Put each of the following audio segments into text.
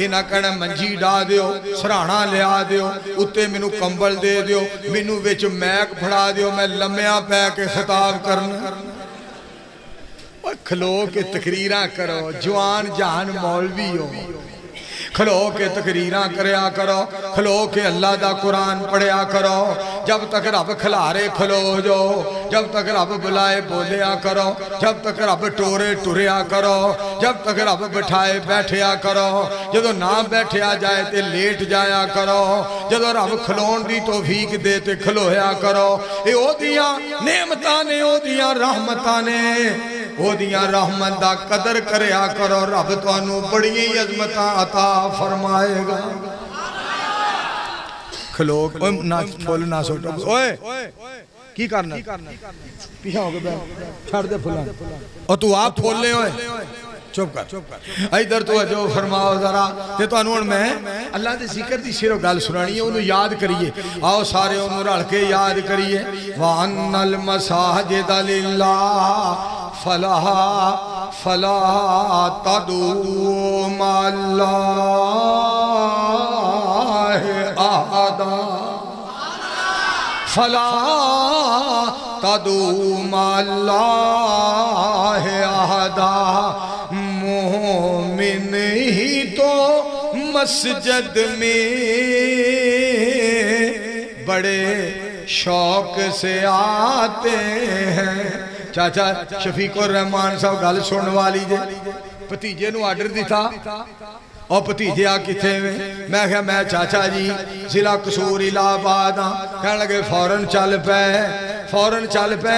یہ نہ کہنا منجی ڈا دیو سرہانا لیا دیو اتے مینو کمبل دے دیو مینو وچ میک پھڑا دیو میں لمیا پہ کے خطاب کرنا کھلو کے تقریراں کرو جوان جہان مولوی ہو کھلو کے تقریراں کریا کرو کھلو کے اللہ دا قرآن پڑھیا کرو جب تک رب کھلارے کھلو جو جب تک رب بلائے بولیا کرو جب تک رب ٹورے ٹوریا کرو جب تک رب بٹھائے بیٹھیا کرو جدو نہ بیٹھیا جائے تے لیٹ جایا کرو جدو رب کھلون دی توفیق دے تے کھلویا کرو اے او دیاں نعمتاں نے او دیاں رحمتاں نے او دیاں رحمت دا قدر کریا کرو رب توانو بڑی عظمتاں عطا فرمائے گا کھلو نہ پھول نہ سوٹو اوئے کی کرنا پیچھے ہو گئے چھڑ دے پھولان اور تو آپ پھول لے ہوئے چپ کر ادھر تو جو فرماؤ ذرا تے تو انہوں میں اللہ دے ذکر دی سیرو گال سنانی ہے انہوں یاد کریے آؤ سارے انہوں رڑھ کے یاد کریے وَأَنَّ الْمَسَاجِدَ لِلَّهِ فَلَا تَدْعُوا مَعَ اللَّهِ أَحَدًا فَلَا تَدْعُوا مَعَ اللَّهِ أَحَدًا مومن ہی تو مسجد میں بڑے شوق سے آتے ہیں چاچا شفیق الرحمان صاحب گل سن والی جے پتیجے نو آرڈر دی تھا اور پتیجے آ کتھے میں کہا میں چاچا جی ضلع قصور الہ آباد ہاں کہنے لگے فوراں چل پے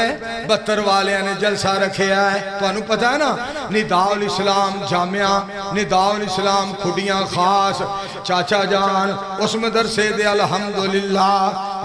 72 والے نے جلسہ رکھے ہے تو انہوں پتہ ہے نا نداء الاسلام جامعہ نداء الاسلام کھڑیاں خاص چاچا جان اس مدرسے دے الحمدللہ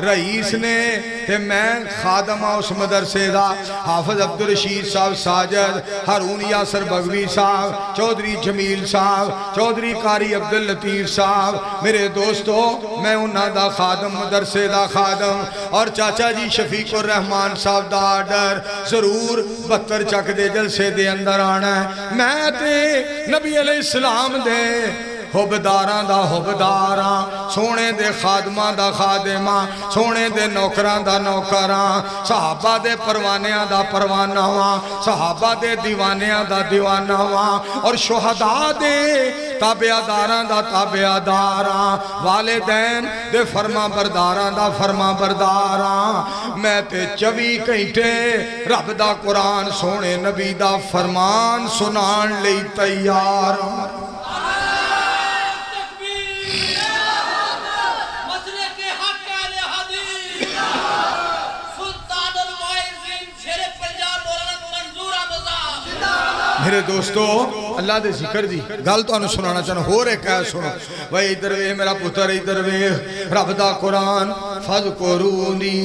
رئیس نے تے میں خادمہ اس مدرسے دا حافظ عبدالرشید صاحب ساجد ہارون یاسر بغوی صاحب چودھری جمیل صاحب چودھری قاری عبداللطیف صاحب میرے دوستو میں انہاں دا خادم مدرسے دا خادم اور چاچا جی شفیق الرحمان صاحب دا آرڈر ضرور 72 چک دے جلسے دے اندر آنا ہے میں تے نبی علیہ السلام دے حبداراں دا حبداراں سونے دے خادماں دا خادماں سونے دے نوکراں دا نوکراں صحابہ دے پروانیاں دا پرواناواں صحابہ دے دیوانیاں دا دیواناواں اور شہداء دے تابعداراں دا تابعداراں والدین دے فرما برداراں دا فرما برداراں میں تے 24 گھنٹے رب دا قرآن سونے نبی دا فرمان سنان لئی تیار میرے دوستو اللہ دے ذکر دی گل تو انہوں سنانا چاہنا ہو رہے کہا سنو وہی ادھر وے میرا پتر ادھر وے رب دا قرآن فَذْكُرُونِي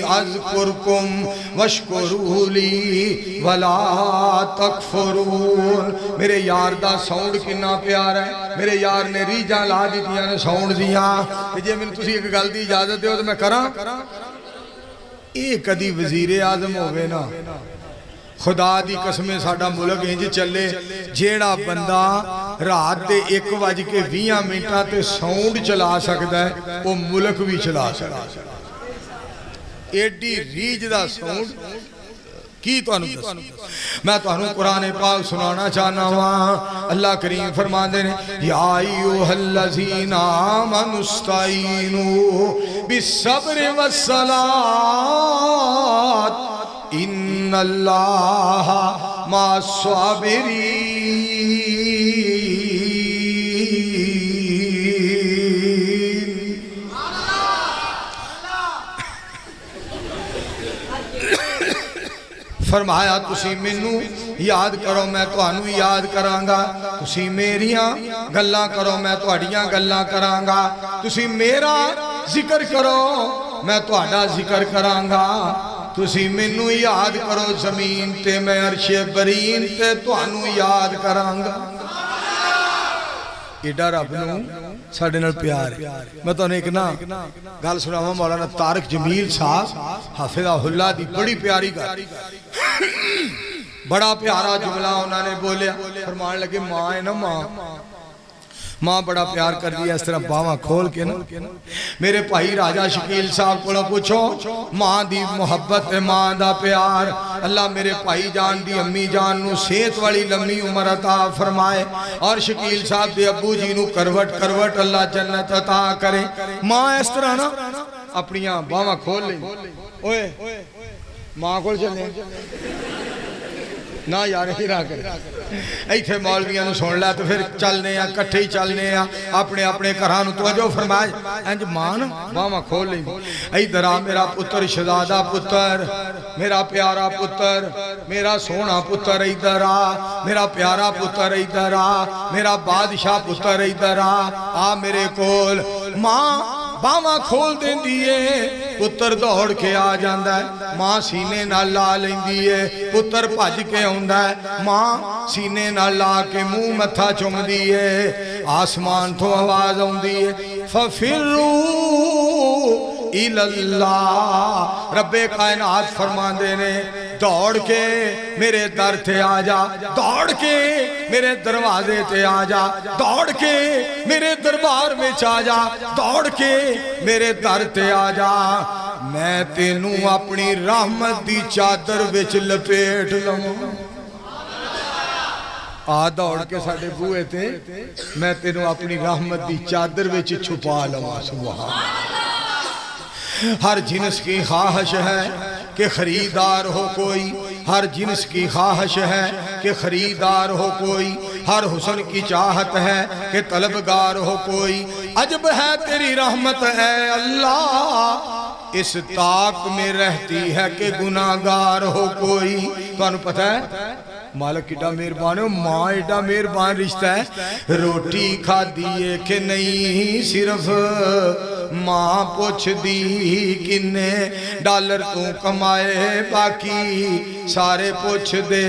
أَذْكُرْكُمْ وَاشْكُرُوا لِي وَلَا تَكْفُرُونَ میرے یار دا ساؤنڈ کنا پیار ہے میرے یار نے ریجاں لا دی دیا نے ساؤنڈ دیا جے میں تسی ایک گل دی اجازت دے ہو تو میں کراں ایک کدی وزیر اعظم ہوئے نا خدا دی قسمیں ساڑھا ملک انج چلے جیڑا بندہ رات دے 1:20 منٹاں تے ساؤنڈ چلا سکتا ہے وہ ملک بھی چلا سکتا ہے ایڈی ریج دا ساؤنڈ کی تو انہوں دس میں تو انہوں قرآن پاک سنانا چاہنا ہوا اللہ کریم فرما دے یا ایوہ الذین آمنوا استعینوا بالصبر والصلاۃ ان اللہ مع الصابرین فرمایا تسی منو یاد کرو میں تو انو یاد کرانگا تسی میریاں گلاں کرو میں تو اڑیاں گلاں کرانگا تسی میرا ذکر کرو میں تو اڑا ذکر کرانگا تسی منو یاد کرو زمین تے میں عرش برین تے تو انو یاد کرانگا ایڈا رب نو ساڑھے نال پیار ہے میں تو ایک نا گل سنا ہوں مولانا طارق جمیل صاحب حافظہ اللہ دی بڑی پیاری گل بڑا پیارا جملہ انہوں نے بولیا فرمان لگے ماں ہے نا ماں بڑا پیار کر دیا اس طرح باواں کھول کے نا میرے بھائی راجہ شکیل صاحب کو پوچھو ماں دی محبت ماں دا پیار اللہ میرے بھائی جان دی امی جان نو صحت والی لمبی عمر عطا فرمائے اور شکیل صاحب دے ابو جی نو کروٹ کروٹ اللہ جنت عطا کرے ماں اس طرح نا اپنی باواں کھول لیں اوئے ماں کو چلیں نہ یار ہی نہ کرے ایتھے مولویاں نو سن لے تو پھر چلنے ہیں کٹھے ہی چلنے ہیں اپنے اپنے گھراں نو توجہ فرمائے انج ماں نا باواں کھول لیں ادھر آ میرا پتر شہزادہ پتر میرا پیارا پتر میرا سونا پتر ادھر آ میرا پیارا پتر ادھر آ میرا بادشاہ پتر ادھر آ میرے کول ماں باواں کھول دیں دیئے پتر دوڑ کے آ جاندہ ہے ماں سینے نہ لا لیں دیئے پتر بھج کے ہوندہ ہے ماں سینے نہ لا کے منہ متھا چم دیئے آسمان تو آواز ہوں دیئے فَفِرُّوا الاللہ رب کائنات فرمان دینے دوڑ کے میرے در تے آ جا دوڑ کے میرے دروازے تے آ جا دوڑ کے میرے دربار میں آ جا دوڑ کے میرے در تے آ جا میں تینوں اپنی رحمت دی چادر وچ لپیٹ لوں آ دوڑ کے ساڑھے بوئے تھے میں تینوں اپنی رحمت دی چادر وچ چھپا لوں سبحان ہر جنس کی خواہش ہے کہ خریدار ہو کوئی ہر جنس کی خواہش ہے کہ خریدار ہو کوئی ہر حسن کی چاہت ہے کہ طلبگار ہو کوئی عجب ہے تیری رحمت اے اللہ اس طاق میں رہتی ہے کہ گناہگار ہو کوئی تو انہوں پتہ ہے مالک ایڈا مہربان ہے ماں ایڈا مہربان رشتہ ہے روٹی کھا دیئے کہ نہیں صرف ماں پوچھ دی کنے ڈالر تو کمائے باقی سارے پوچھ دے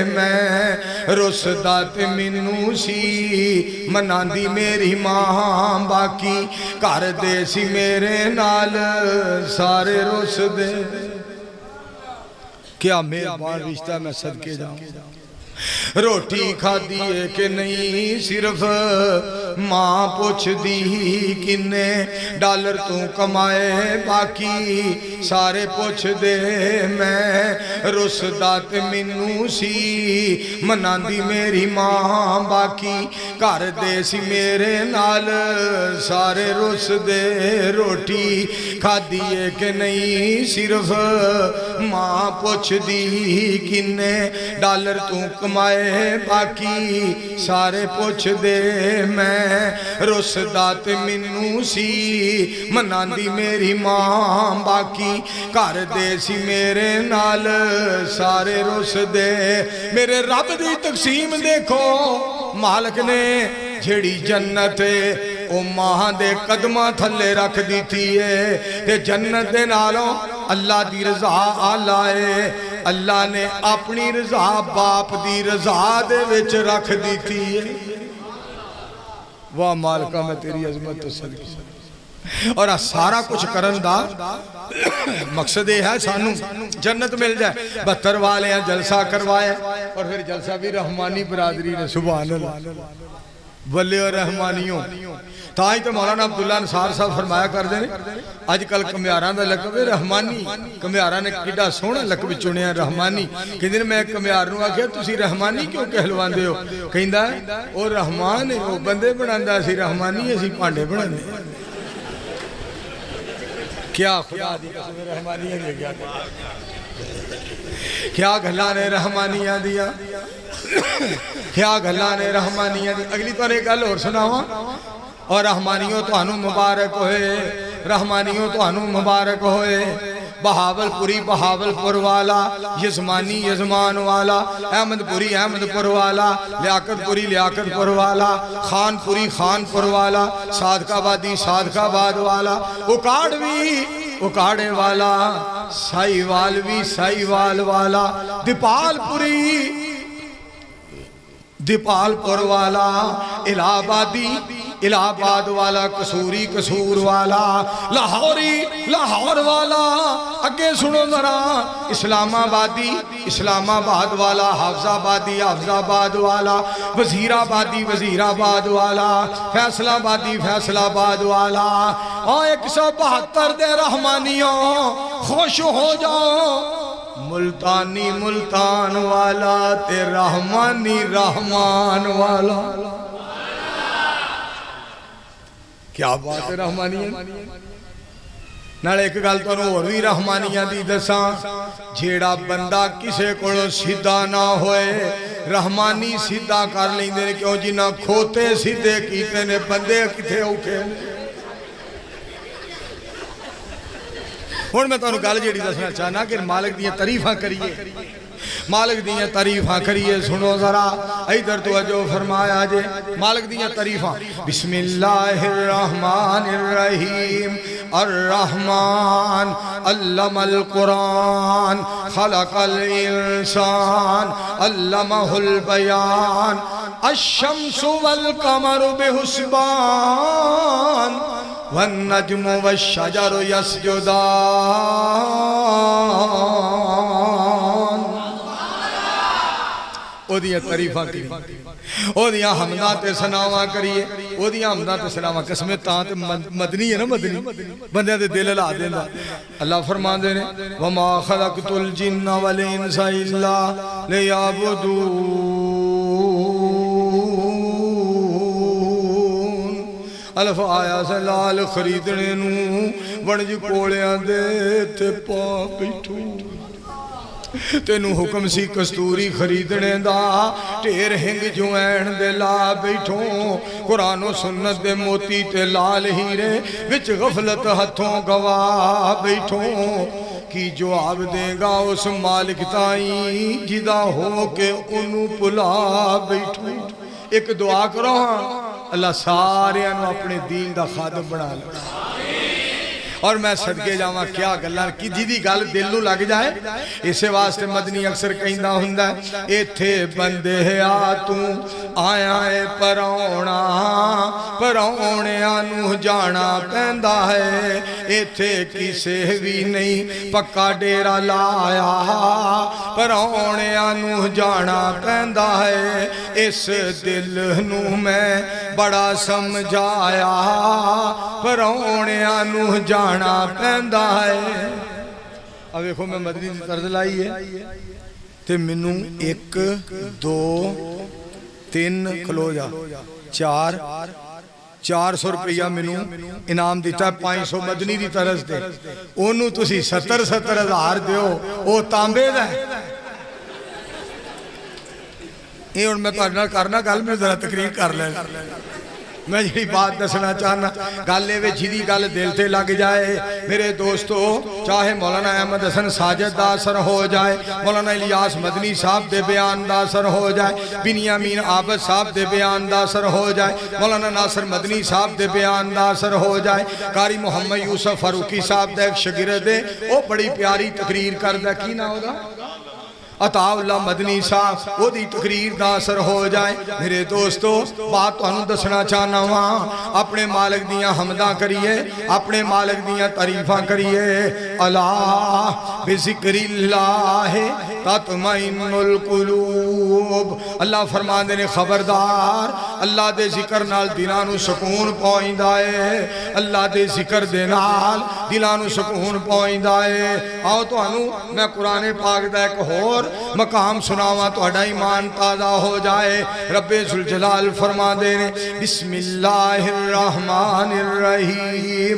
میں رسدات منو سی مناندی میری ماں باقی کر دے سی میرے نال سارے رس دے کیا مہربان رشتہ میں صدقے جاؤں روٹی کھا دیئے کہ نہیں صرف ماں پوچھ دی کنے ڈالر تو کمائے باقی سارے پوچھ دے میں رسدات منو سی مناندی میری ماں باقی کر دے سی میرے نال سارے رس دے روٹی کھا دیئے کہ نہیں صرف ماں پوچھ دی کنے ڈالر تو کمائے باقی سارے پوچھ دے میں رسدات منو سی مناندی میری ماں باقی کر دے سی میرے نال سارے رس دے میرے رب دی تقسیم دیکھو مالک نے جھڑی جنت او ماں دے قدمہ تھلے رکھ دی تھی ہے جنت دے نالوں اللہ دی رضا آلائے اللہ نے اپنی رضا باپ دی رضا دے وچ رکھ دی تھی ہے واہ مالکہ میں تیری عظمت تو صدقے اور سارا کچھ کرن دا مقصد یہ ہے سانو جنت مل جائے 72 والے ہیں جلسہ کروائے اور پھر جلسہ بھی رحمانی برادری نے سبحان اللہ ولی اور رحمانیوں تاہی تو مولانا عبداللہ انصار صاحب فرمایا کر دیں آج کل کمیاران دا لقب ہے رحمانی کمیاران نے کڈا سونا لقب چنے ہیں رحمانی کہ دن میں کمیار نو آکھیا تسی رحمانی کیوں کہلوان دے ہو کہیں دا ہے وہ رحمان ہے وہ بندے بناندہ اسی رحمانی اسی پانڈے بناندے کیا خدا دی قسم رحمانیاں دیا کیا کیا گھلا نے رحمانیاں دیا کیا گھلا نے رحمانیاں دیا اگلی تو نے گل اور سنا ہوا اور رحمانیوں تو انو مبارک ہوئے رحمانیوں تو انو مبارک ہوئے بہاول پوری بہاول پور والا یزمانی یزمان والا احمد پوری احمد پور والا لیاقت پوری لیاقت پور والا خان پوری خان پور والا صادقہ آبادی صادقہ آباد والا اکاڑوی اکاڑے والا سائی والوی سائی وال والا دیپال پوری دیپال پور والا الہ آبادی الہ آباد والا، قصوری قصور والا، لاہوری لاہور والا، اگے سنو ذرا، اسلام آبادی اسلام آباد والا، حافظ آبادی حافظ آباد والا، وزیر آبادی وزیر آباد والا، فیصل آبادی فیصل آباد والا، اور 172 دے رحمانیوں خوش ہو جاؤ، ملتانی ملتان والا تے رحمانی رحمان والا۔ کیا بات ہے رحمانیہ؟ نالے ایک گل تو اور بھی رحمانیہ دی دساں، جیڑا بندہ کسے کو سیدھا نہ ہوئے رحمانی سیدھا کر لیں دے، کیوں جنہ کھوتے سیدھے کیتے نے بندے کتے اوکے۔ ہون میں تو انہوں گل جیڑی دسنا چاہنا کہ مالک دیاں تعریفاں کریے، مالک دیاں تعریفاں کریے، سنو ذرا ادھر توجہ فرمایا جے، مالک دیاں تعریفاں۔ بسم اللہ الرحمن الرحیم، الرحمن علم القرآن، خلق الانسان، علمہ البیان، الشمس والقمر بحسبان، والنجم والشجر یسجدان۔ او دیاں تعریفاں کریے، او دیاں حمداں تے ثناواں کریے، او دیاں حمداں تے ثناواں، قسمیں تاں تے مدنی ہے نا، مدنی بندے دے دل لا دیندا۔ اللہ فرماندے نے وما خلقت الجن والانس الا لیعبدون۔ الف آیا سے لال خریدنے نو ونج کوڑیاں دے تے پا بیٹھو، تینو حکم سی کستوری خریدنے دا، ٹیر ہنگ جوین دے لا بیٹھو، قرآن و سنت دے موتی تے لال ہیرے وچ غفلت ہتھوں گوا بیٹھو، کی جواب دے گا اس مالک تائیں جدا ہو کے انو پلا بیٹھو۔ ایک دعا کرو ہاں، اللہ سارے انو اپنے دین دا خادم بنا لے۔ اور میں صدقے جاواں کیا گلہ کی جیدی گل دل نو لگ جائے، اسے واسطے مدنی اکثر کہندہ ہندہ ہے، ایتھے بندے آتوں آیا اے پرونا، پرونے آنو جانا پہندہ ہے، ایتھے کسے بھی نہیں پکا ڈیرا لایا، پرونے آنو جانا پہندہ ہے، اس دل نو میں بڑا سمجھایا، پرونے آنو جانا پہندہ ہے۔ اب دیکھو میں مدنی دی طرز لائی ہے تے منوں 1 2 3 کھلو جا 400 روپیہ منوں انعام دیتا ہے، 500 مدنی دی طرز دے، انہوں تسی 70 ہزار دیو، او تانبے دا ہے۔ یہ اور میں کرنا گل میں ذرا تقریر کر لیں، میں جی بات دسنا چاہنا گالے وے جیدی گال دل تے لگ جائے میرے دوستو، چاہے مولانا احمد حسن ساجد دا اثر ہو جائے، مولانا الیاس مدنی صاحب دے بیان دا اثر ہو جائے، بنیامین عابد صاحب دے بیان دا اثر ہو جائے، مولانا ناصر مدنی صاحب دے بیان دا اثر ہو جائے، قاری محمد یوسف فاروقی صاحب دے ایک شاگرد دے وہ بڑی پیاری تقریر کردہ، کی نہ ہوگا عطا اللہ مدنی صاحب وہ دی تقریر دا اثر ہو جائے۔ میرے دوستو بات تو انہوں دسنا چاہنا وہاں، اپنے مالک دیاں حمدہ کریے، اپنے مالک دیاں تعریفاں کریے۔ اللہ بذکر اللہ تطمئن القلوب، اللہ فرمان دینے خبردار، اللہ دے ذکر نال دلانو سکون پوائندہ ہے، اللہ دے ذکر دے نال دلانو سکون پوائندہ ہے۔ آؤ تو انہوں میں قرآن پاک دا ایک اور مقام سناواں تو اڈا ایمان تازہ ہو جائے۔ رب ذوالجلال فرما دینے بسم اللہ الرحمن الرحیم،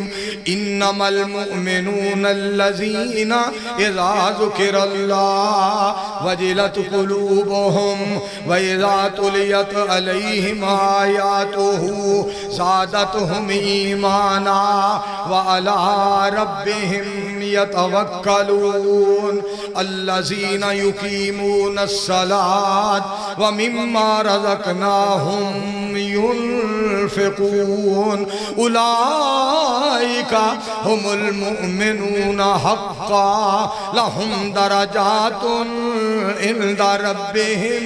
انما المؤمنون الذین اذا ذکر اللہ وجلت قلوبهم واذا تلیت علیہم آیاتہ زادتهم ایمانا وعلی ربهم یتوکلون الذین یقیمون الصلاة ومما رزقناهم ينفقون اولئک هم المؤمنون حقا لهم درجات عند ربهم